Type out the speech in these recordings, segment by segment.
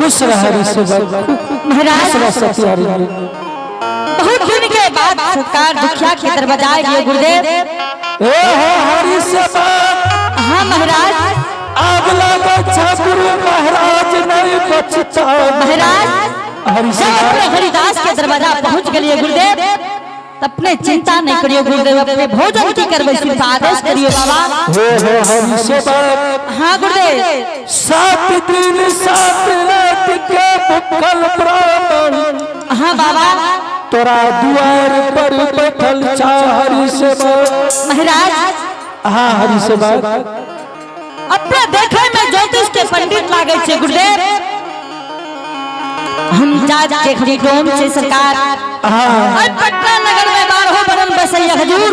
खुश रह महाराज। बहुत दिन के बाद सरकार दुखिया के दरवाजा गए गुरुदेव। हरि सेवा। हाँ महाराज। अगला बच्चा गुरु महाराज नहीं बचता। महाराज हरिदास के दरवाजा पहुंच गए गुरुदेव। अपने चिंता नहीं करियो गुरुदेव, अपने भोजन की करवे सिर्फ आदेश करियो बाबा। हो हरि सेवा। हाँ गुरुदेव। 7 दिन 7 रात के भूखल ब्राह्मण। हाँ बाबा। तोरा द्वार पर बैठल हरि सेवा। महाराज। हाँ हरि सेवा। अपने देखे में ज्योतिष के पंडित लागे छे गुरुदेव। हम जात के खरीदोम से सरकार पटना नगर में 12 बरन बसैया हजूर।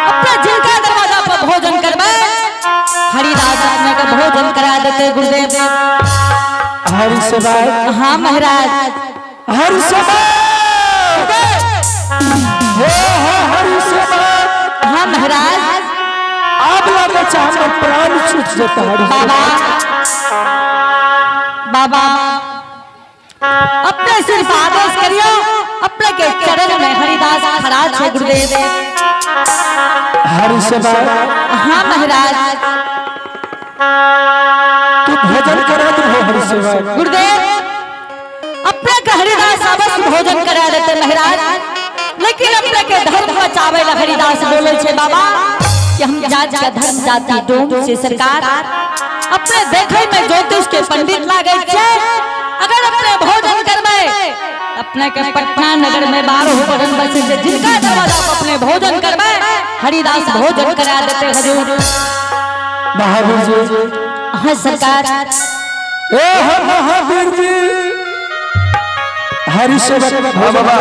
अपने जिनका दरवाजा पर भोजन करबे हरिदास अपने का भोजन करा देते गुरुदेव। हरि सेवा। हाँ महाराज। हरि सेवा। हरि सेवा। हाँ महाराज। आप लगा चाहते प्राण छूट जाता है बाबा। बाबा अपने सिर्फ आदेश करियो, अपने के चरण में हरिदास खड़ा छे गुरुदेव। हरि सेवा। हाँ महाराज। तू भोजन करा दो हरि सेवा। गुरुदेव अपने के हरिदास अवश्य भोजन करा देते महाराज, लेकिन अपने के धर्म बचावे ला हरिदास बोले छे बाबा कि हम जात का धर्म जाति डोम से सरकार। अपने देखे में ज्योतिष के पंडित लागे छे, अगर अपने भोजन करबे अपने के पटना नगर में 12 बरन बसे से जिनका दरवाजा पर अपने भोजन करबे हरिदास भोजन करा देते हजूर। महावीर जी। हाँ सरकार। महावीर जी। हरि सेवक बाबा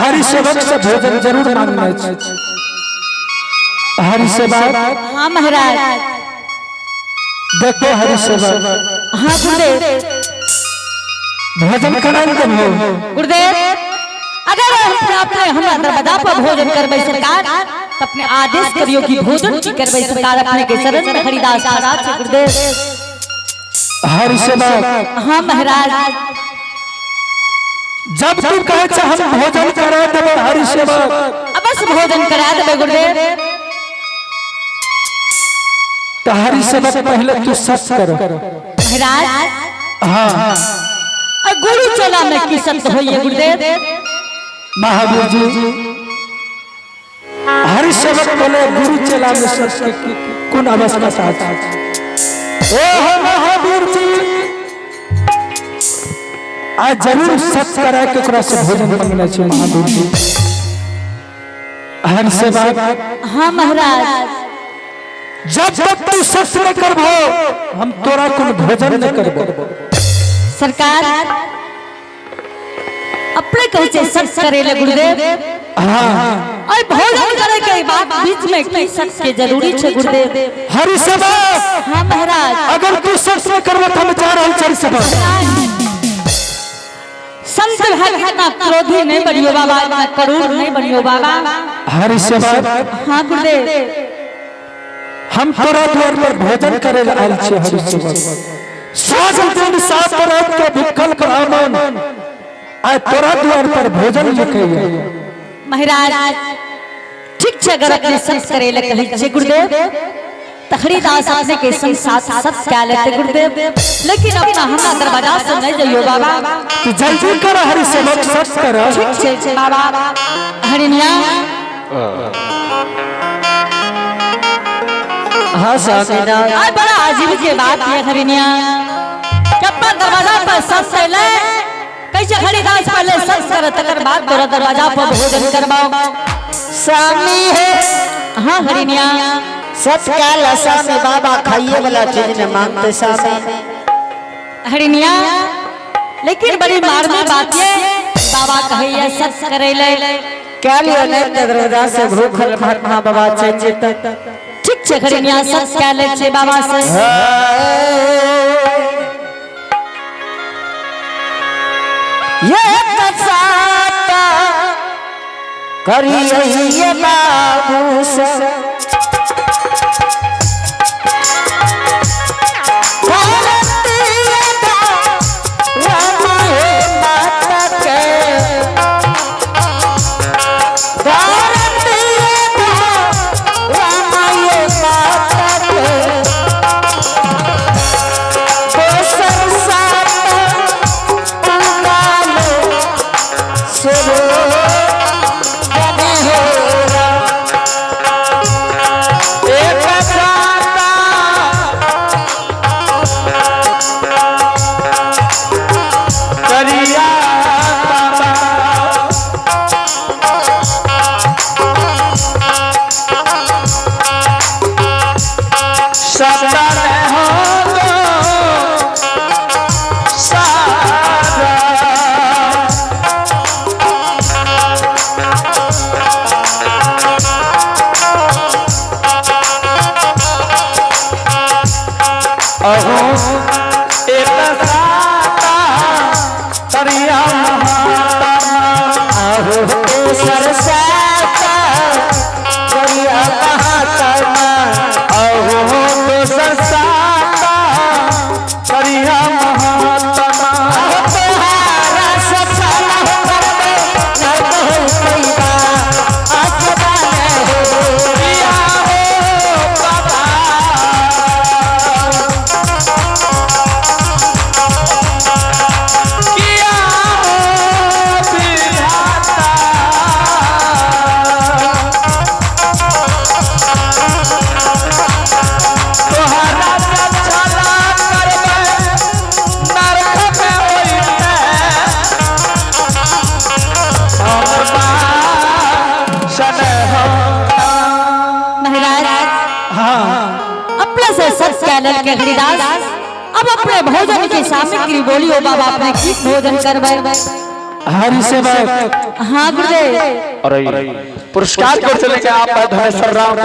हरि सेवक से भोजन जरूर मांगना चाहिए। हरि सेवा। हाँ महाराज। देखो हरि सेवा। हाँ गुरुदेव। भोजन कराएंगे गुरुदेव। अगर अपने हमरा दरवाजा पर भोजन करबे सरकार तो अपने आदेश करियो कि भोजन की करबे सरकार अपने के शरण में हरिदास महाराज से गुरुदेव। हरि सेवा। हाँ महाराज। जब तू कहे हम भोजन करा देबे हरि सेवा अवश्य भोजन करा देबे गुरुदेव। तो हरि सेवा पहले तू सत्य करो महाराज। हाँ गुरु चला में की सत्य होइए गुरुदेव। महावीर जी। हरि सेवक बोले गुरु चला में सत्य की कौन आवश्यकता है। महावीर जी आज जरूर सत्य करा के ओकरा से भोजन मांगना चाहिए। महावीर जी। हरि सेवा। हाँ महाराज। जब तक तू सत्य न करबो हम तोरा कोन भोजन न करबो। सरकार अपने कहे सत्य करे ले गुरुदेव। हाँ और भोजन करे के बाद बीच में की सत्य के जरूरी छे गुरुदेव। हरि सेवा। हाँ महाराज। अगर तू सत्य न करबो तो हम जा रहल हरि सेवा। संत भक्त ना क्रोधी नहीं बनियो बाबा, ना करूर नहीं बनियो बाबा। हरि सेवा। हाँ गुरुदेव। हम तोरा द्वार पर भोजन करे आयल छे हरि सेवा। 7 दिन 7 रात के भूखल ब्राह्मण आय तोरा द्वार पर भोजन लेके आए। महाराज ठीक छे, अगर अपने सत्य करे ले कहि छे गुरुदेव तो हरिदास अपने के संग साथ सत्य क्या लेते गुरुदेव, लेकिन अपना हमरा दरवाजा से नहीं जाइयो बाबा। तू जल्दी कर हरि सेवा सत्य कर। ठीक छे बाबा। हरिनिया। हाँ सामीना। आज बड़ा अजीब के बात है हरिनिया। जब दरवाजा पर सत्य ले कैसे हरिदास पहले सत्य कर तकर बाद तोरा दरवाजा पर भोजन करवाओ। स्वामी है। हाँ हरिनिया। सत्य क्या लसा में बाबा खाइए वाला चीज न मांगते सामे। हरिनिया लेकिन बड़ी मारनी बात है बाबा कहे सत्य करे ले क्या लियो नहीं दरवाजा से भूखल महात्मा बाबा चेंज ठीक छे हरिनिया सत्य क्या ले छे बाबा से। ये कसाता करिए बाबू से कैलर के हरिदास अब अपने भोजन की सामग्री बोलियो बाबा अपने की भोजन करबै हरि सेवक। हाँ गुरुदेव। और पुरस्कार को चलेंगे आप धनेश्वर राम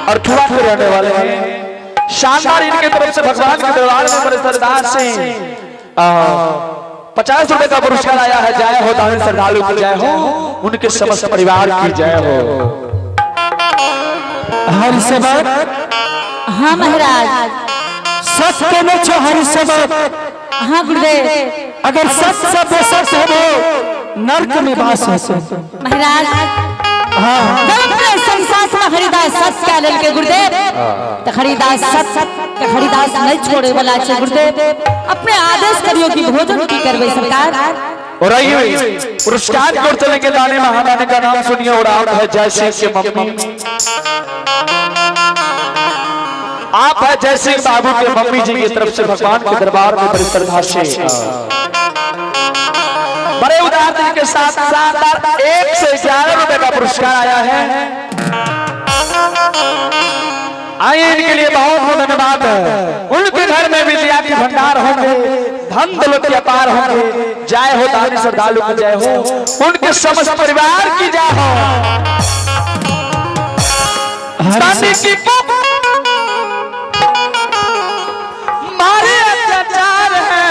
और थोड़ा के रहने वाले हैं। शानदार इनके तरफ से भगवान के दरबार में बड़े सरदार से 50 रुपए का पुरस्कार आया है। जय हो दानी श्रद्धालु की जय हो, उनके समस्त परिवार की जय हो। हरि सेवक। हाँ महाराज। सच के न छो हरि सेवक। हाँ गुरुदेव। अगर सच से बेसच हो नरक में वास है महाराज। हाँ जब अपने संसार में हरिदास सच कैलर के गुरुदेव तो हरिदास सच के हरिदास नहीं छोड़े वाला छे गुरुदेव। अपने आदेश करियो कि भोजन की करबै सरकार। और आइए पुरस्कार को चलेंगे दानी महारानी का नाम सुनिए और आप है जय सिंह के मम्मी। आप है जय सिंह बाबू के मम्मी जी की तरफ से भगवान के दरबार में बड़ी श्रद्धा से बड़े उदार दिल के साथ शानदार 1 से 11 रुपए का पुरस्कार आया है। आइए इनके लिए बहुत बहुत धन्यवाद है। उनके घर में विद्या के भंडार होंगे, धन दौलत के अपार होंगे। जय हो दानी श्रद्धालु की जय हो, उनके समस्त परिवार की जय हो। दानी की मारे अत्याचार है,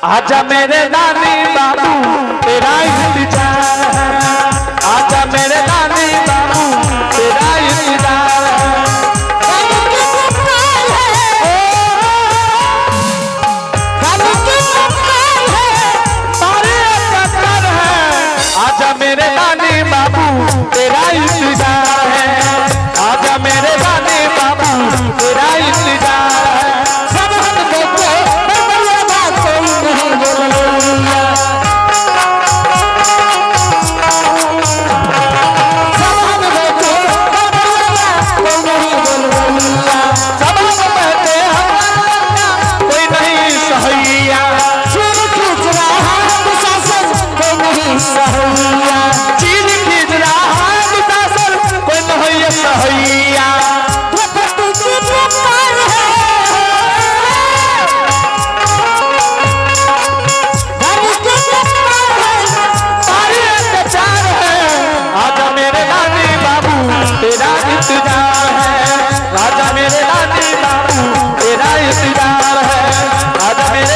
आजा मेरे नानी बाबू तेरा इंतजार है। आजा मेरे नानी बाबू तेरा इंतजार है। आजा मेरे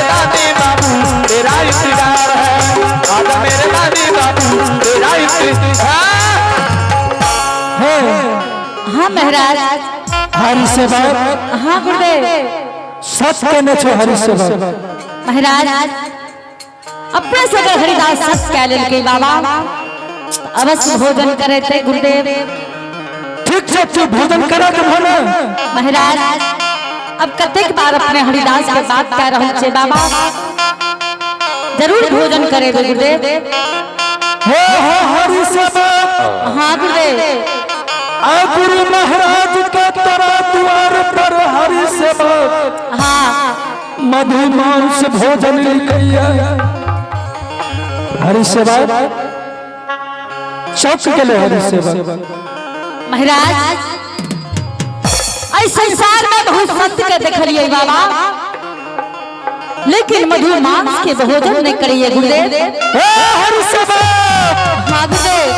नानी बाबू तेरा इंतजार है। आजा मेरे नानी बाबू तेरा इंतजार है। हाँ महाराज। हरि सेवक। हाँ गुरुदेव। सच के न छो हरि सेवक। महाराज अपने सगर हरिदास सच कैलर के बाबा अवश्य भोजन करे थे गुरुदेव। ठीक से तू भोजन करा के भला महाराज अब कतेक बार अपने हरिदास के बात कह रहे छे बाबा, जरूर भोजन करे गुरुदेव। हो हरि सेवक। हाँ गुरुदेव। गुरु महाराज के तेरा द्वार पर हरि सेवक हाँ मधुमांस भोजन लिखैया। हरि सेवक चौक के ले हरि सेवक। महाराज इस संसार में बहुत संत के देखलिए बाबा, लेकिन मधु मांस के भोजन नहीं करिए गुरुदेव। हरि सेवक। हाँ गुरुदेव।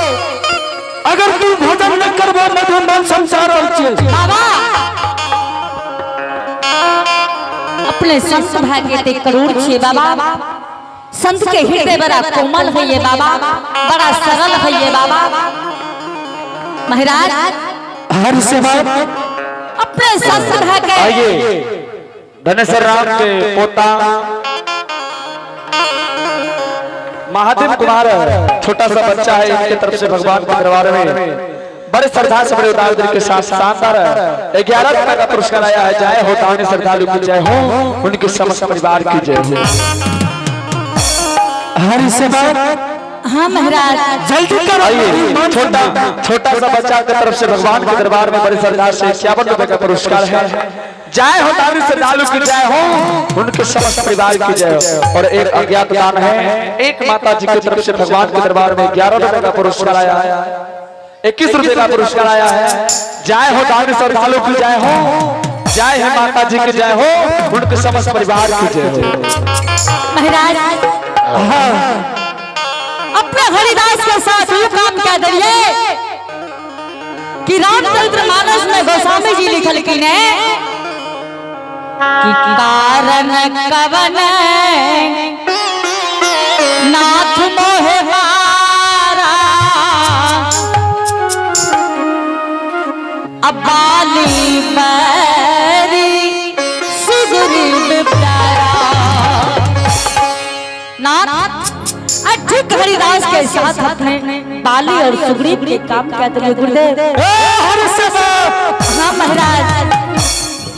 अगर तू भोजन न करबो मधु मांस संसार बाबा अपने संत भाग्य ते करोड़ छे बाबा। संत के हृदय बड़ा कोमल है ये बाबा, बड़ा सरल है ये बाबा। महाराज हरि सेवक अपने संत भाग्य। आइए धनेश्वर राम के पोता महादेव कुमार छोटा सा बच्चा है, इनके तरफ से भगवान के दरबार में बड़े श्रद्धा से बड़े उदार दिल के साथ शानदार 11 रुपए का पुरस्कार आया है। जय हो दानी श्रद्धालु की जय हो, उनके समस्त परिवार की जय हो। हरि सेवक। हाँ महाराज जल्दी करो। आइए छोटा सा बच्चा की तरफ से भगवान के दरबार में बड़े श्रद्धा से 51 रुपए का पुरस्कार है। जय हो दानी श्रद्धालु की जय हो, उनके समस्त परिवार की जय हो। और एक अज्ञात दान है, एक माता जी की तरफ से भगवान के दरबार में 11 रुपए का पुरस्कार आया है। 21 रुपए का पुरस्कार आया है। जय हो दानी श्रद्धालु की जय हो, जय है माता जी की जय हो, उनके समस्त परिवार की जय हो। महाराज अपने हरिदास के साथ ये काम क्या करिए कि रामचरित्र मानस में गोस्वामी जी लिखल की ने कि कारण कवन नाथ मोहे मारा अबाली पैरी सुग्रीव प्यारा। नाथ ठीक हरिदास के साथ अपने बाली और सुग्रीव के काम कहते हैं गुरुदेव। हाँ महाराज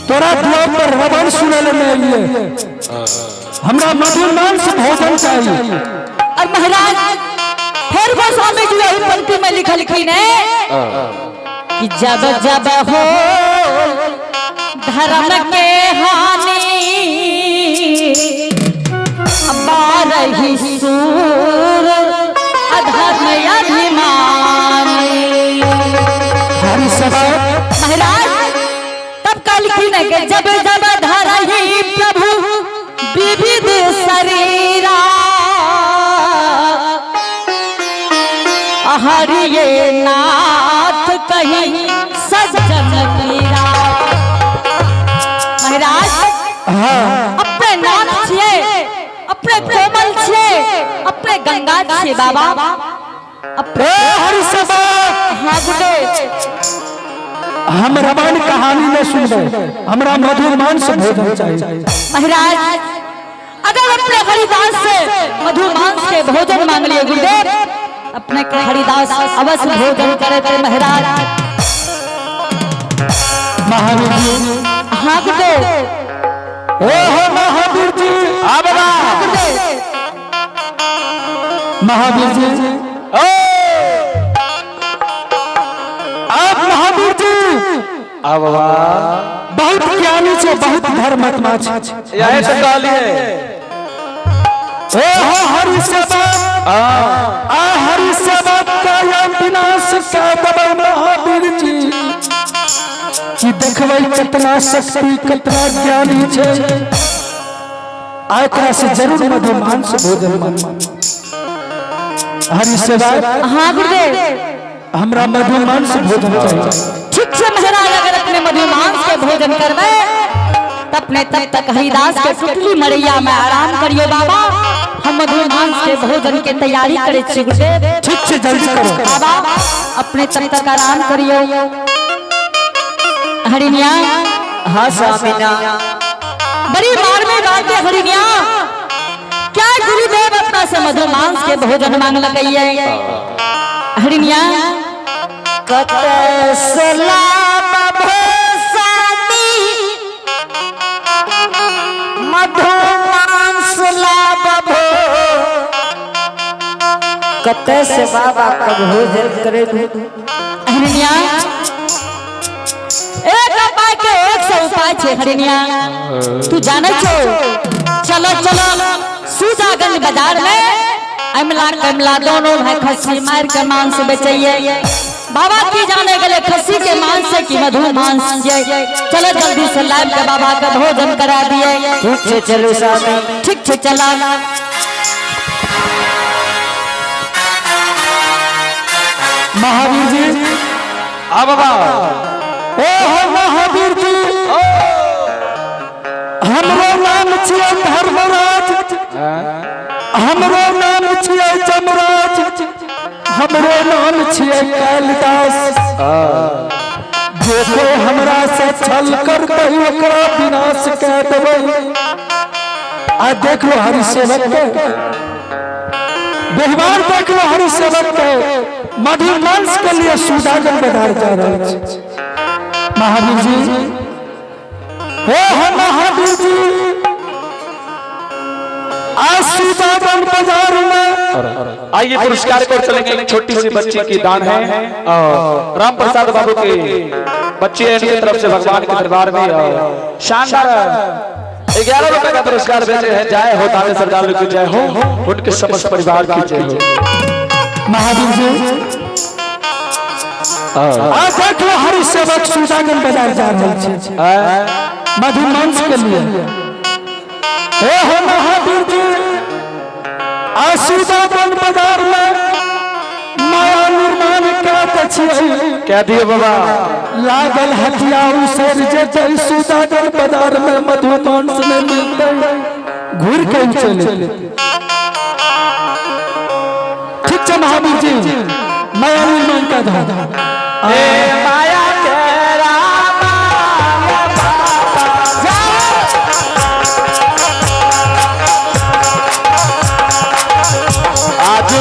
तोरा द्वार पर रावण सुनल में आइए, हमरा मधुर मांस भोजन चाहिए। और महाराज फिर गोस्वामी जी यही पंक्ति में लिखा लिखी ने कि जब जब हो धर्म के हानि बारही सूर अधर्म अभिमानी। महाराज तब का लिखी ने कि जब जब धरही प्रभु विविध शरीरा हरिये नाथ कहीं सज्जन मीरा। महाराज अपने नाथ छिए, अपने कोमल छिए, अपने गंगा छिए बाबा, अपने हाँ गुरुदेव हम रावण कहानी में सुनबे, हमरा मधुर मांस भोजन चाहिए। महाराज अगर अपने हरिदास से मधुर मांस के भोजन मांग लिए गुरुदेव, अपने के हरिदास अवश्य भोजन करे थे महाराज। महावीर जी हाँ गुरुदेव। ओहो महावीर जी महावीर जी आप महावीर जी बहुत ज्ञानी छे, बहुत धर्मात्मा छे। यही तो गाली है। ओहो हरि सेवा हरि सेवा का विनाश का दबा महावीर जी कि देखबै कितना शक्ति कितना ज्ञानी छे। आकरा से जरूर मधुर मांस भोजन मन हरि सेवा। हाँ गुरुदेव हमरा मधुर मांस भोजन चाहिए। ठीक से महाराज अगर अपने मधुर मांस के भोजन करवे तब तक हरिदास के टुकली मरैया में आराम करियो बाबा। हम मधुर मांस के भोजन के तैयारी करे छी गुरुदेव। ठीक से जल्दी करो बाबा, अपने तक आराम करियो। हरिनिया हाँ स्वामीना बड़ी बार में बात है हरिनिया, क्या गुरुदेव अपना से मधुर मांस के भोजन मांग लगइए। हरिनिया कते से बाबा का भोजन करे। हरिनिया एक उपाय के 100 उपाय छे हरिनिया, तू जाने छो। चलो चलो सुजागंज बाजार में अमला कमला दोनों भाई खस्सी मार के मांस बेचइए। बाबा की जाने गले खस्सी के मांस से की मधुर मांस चाहिए। चलो जल्दी से लाइव के बाबा का भोजन करा दिए। ठीक से चलो स्वामी। ठीक से चला। महावीर जी बाबा ओहो महावीर जी हमरो नाम छियै धर्मराज, हमरो नाम छियै जमराज, हमरो नाम छियै कालिदास। जे कोई हमरा से छल करतै ओकरा विनाश कऽ देबै। आ देख लो हरि सेवक के व्यवहार, देख लो हरि सेवक के मधुर मांस के लिए सुजागन बाजार जा रहे हैं। महावीर जी हो महावीर जी आज सुजागन बाजार में आइए पुरस्कार को चलेंगे। एक छोटी सी बच्ची की दान है और राम प्रसाद बाबू के बच्चे हैं, इनकी तरफ से भगवान के दरबार में शानदार 11 रुपए का पुरस्कार भेजे हैं। जय हो दानी श्रद्धालु की जय हो, उनके समस्त परिवार की जय हो। महावीर जी आज देखो हरि सेवक सुजागन बाजार जा रहे हैं मधुमांस के लिए। हे हो महावीर जी सुजागन बाजार में माया निर्माण क्या दिए बाबा लागल हथिया उसर जे सुजागन बाजार में मधुमांस में मिलते घूर के चले। ठीक है महावीर जी माया निर्माण का धाम माया तेरा आज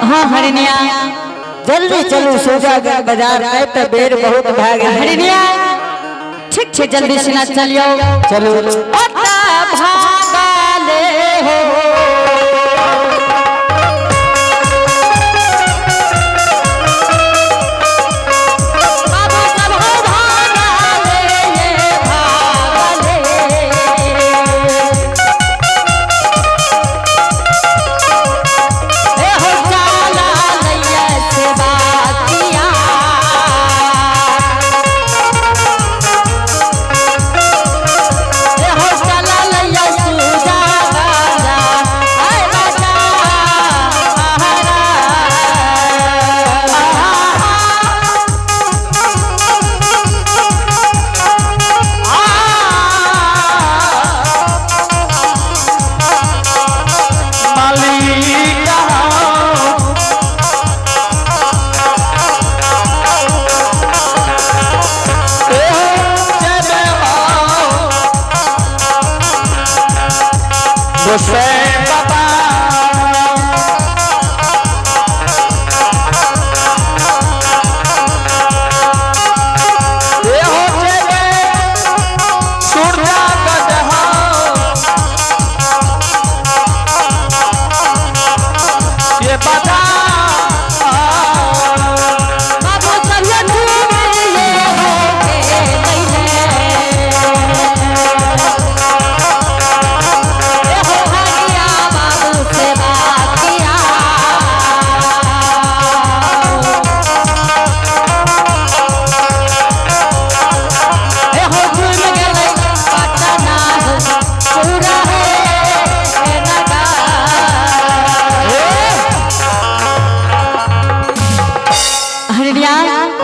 हाँ हरिनिया जल्दी चलो सुजागन बाजार में तो बेर बहुत भाग हरिनिया ठीक ठीक जल्दी से ना चलियो चलो भागले हो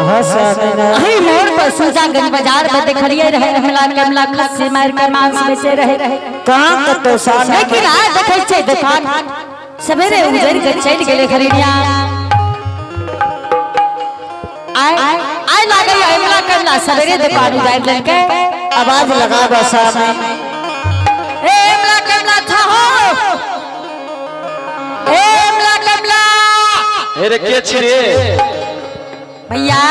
हाँ स्वामीनाथ। अही मोड़ पर सुजागंज बाजार में देखलिए रहे हमला कमला खस से मार कर मांस बेचे रहे कहाँ कतो स्वामी। लेकिन आज देखे छे दुकान सवेरे उजर के चल गेले खरीदिया आय लागे हमला कमला सवेरे दुकान उजाड़ लेके आवाज लगा दो स्वामी। ए हमला कमला था हो ए हमला कमला अरे के छिरे भैया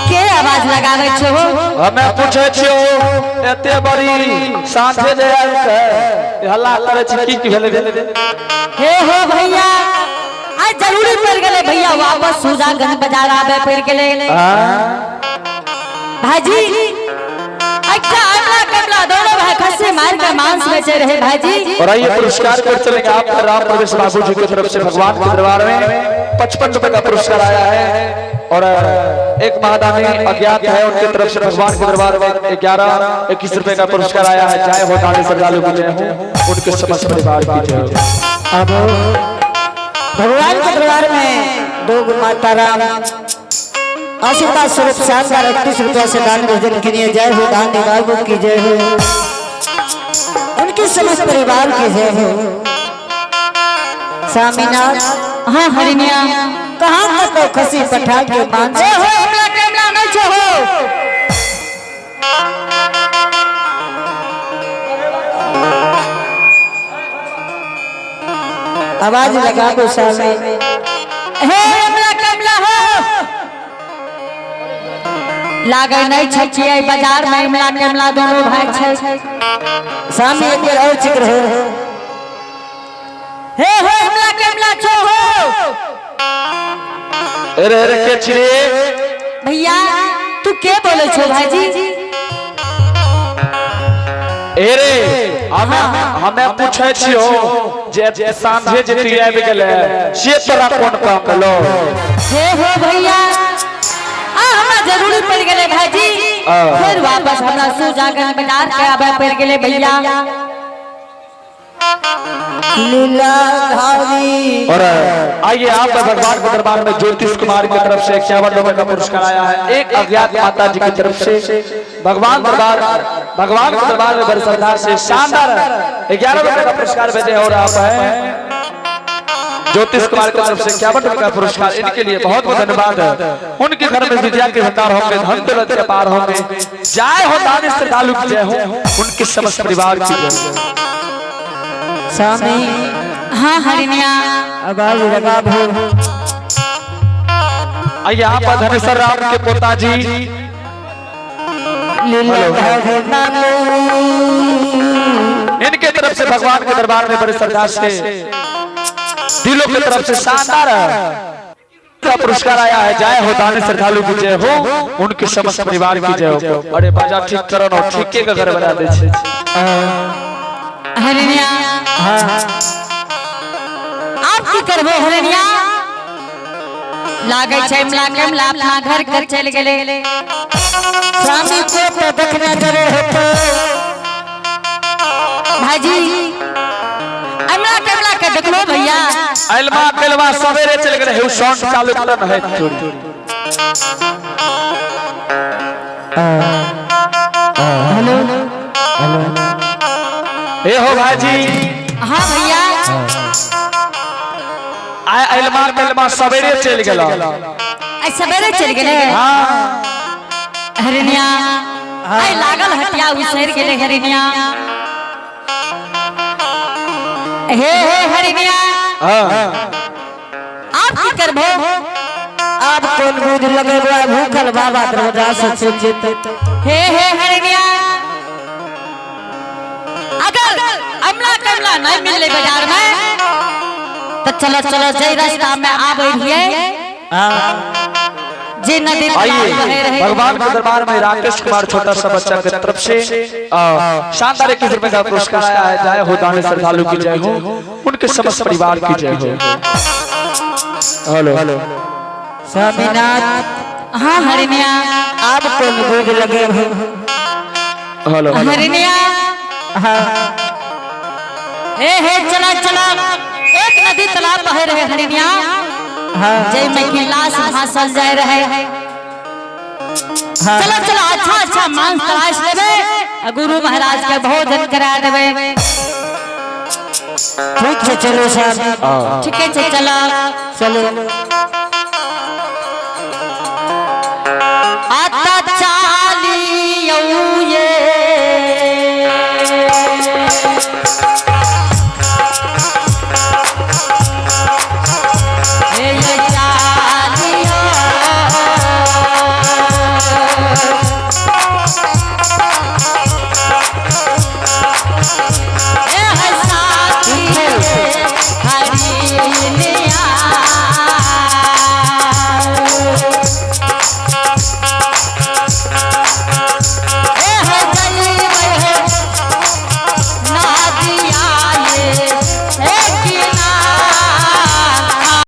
के आवाज लगावे छो हमें पूछे छियो एते बड़ी साथे जे आयल के हल्ला करे छी की भेले हे हो भैया आज जरूरी पड़ गेले भैया वापस सुजागंज बाजार आवे पड़ गेले भाजी अच्छा हमला कमला दोनों भाई खस्सी मार कर मांस बेचे रहे भाजी। और आइए पुरस्कार कर चलेंगे आपका राम प्रवेश बाबू जी की तरफ से भगवान के दरबार में 55 रुपए का पुरस्कार आया है और एक महादानी अज्ञात है उनकी तरफ से भगवान के दरबार में 21 रुपए का पुरस्कार आया है। जय हो दानी श्रद्धालु की जय हो उनके समस्त परिवार की जय हो। अब भगवान के दरबार में 2 माता राम आशीर्वाद स्वरूप शानदार 31 रुपया से दान भोजन के लिए जय हो दानी बाबू की जय हो उनके समस्त परिवार की जय हो। स्वामीनाथ। हाँ हरिनिया कहाँ तक खसी पठा के मांस ए हो हमला कमला नहीं छो हो आवाज लगा दो स्वामी। हे हमला कमला हो लागे नहीं छछिए बाजार में हमला कमला दोनों भाई छै स्वामी एक बार और चिक रहे हे हो हमला कमला छो हो अरे अरे के छिरे भैया तू के बोले छो भाईजी। अरे हमें पूछे छियो जे सांझे जे तू आबि गेले से तोरा कोन काम भेलो। हे हो भैया हमरा जरूरी पड़ गेले भाईजी फिर वापस हमरा सुजागंज बाजार के आवे पड़ गेले भैया। लीलाधारी। और आइए आप भगवान के दरबार में ज्योतिष कुमार की तरफ से 51 रुपए का पुरस्कार आया है। एक अज्ञात माता जी की तरफ से भगवान के दरबार में बड़ी श्रद्धा से शानदार 11 रुपए का पुरस्कार भेजे और आप हैं ज्योतिष कुमार की तरफ से 51 रुपए का पुरस्कार इनके लिए बहुत बहुत धन्यवाद। उनके घर में विद्या के भंडार होंगे धन दौलत के पार होंगे। जय हो दानी श्रद्धालु की जय हो उनके समस्त परिवार की जय हो। स्वामी। हाँ हरिनिया आवाज लगा भो। आइए आप धनेश्वर राम के पोताजी इनके तरफ से भगवान के दरबार में बड़ी श्रद्धा से दिलों की तरफ से शानदार का पुरस्कार आया है। जय हो दानी श्रद्धालु की जय हो उनके समस्त परिवार की जय हो। अरे बाजा ठीक करो ना ठीके का घर बना दे छे हरिनिया आप की करबो हरिनिया लागे छै हमला कमला अपना घर कर चल गेले। स्वामी को तो देखना करे होतो भाईजी हमला कमला के देखलो भैया अलमा सवेरे चल गए है साउंड चालू करन है थोड़ी हेलो ए हो भाईजी। हाँ भैया अलमा सवेरे चल गेला सवेरे चल गेले। हां हरिनिया आई लागल हटिया उसर गेले हरिनिया। हे हरिनिया आप की करबो आप कौन बुझ लगे भूखल बाबा दरवाजा से चित। हे हरिनिया अगर अमला कमला नहीं मिले बाजार में तो चलो चलो जय रास्ता में आवे हिए जे नदी आइए भगवान के दरबार में राकेश कुमार छोटा सा बच्चा की तरफ से शानदार 21 रुपए का पुरस्कार आया है। जय हो दानी श्रद्धालु की जय हो उनके समस्त परिवार की जय हो। हेलो स्वामीनाथ। हाँ हरिनिया आप कौन बुझ लगे हो। हेलो हरिनिया हे चला चला एक नदी तालाब बह रहे हरिनिया जय में की लाश भासल जाए रहे। चलो चलो अच्छा अच्छा मांस तलाश लेबे, गुरु महाराज के भोजन करा देबे। ठीक है चलो साहब, ठीक है चलो चलो।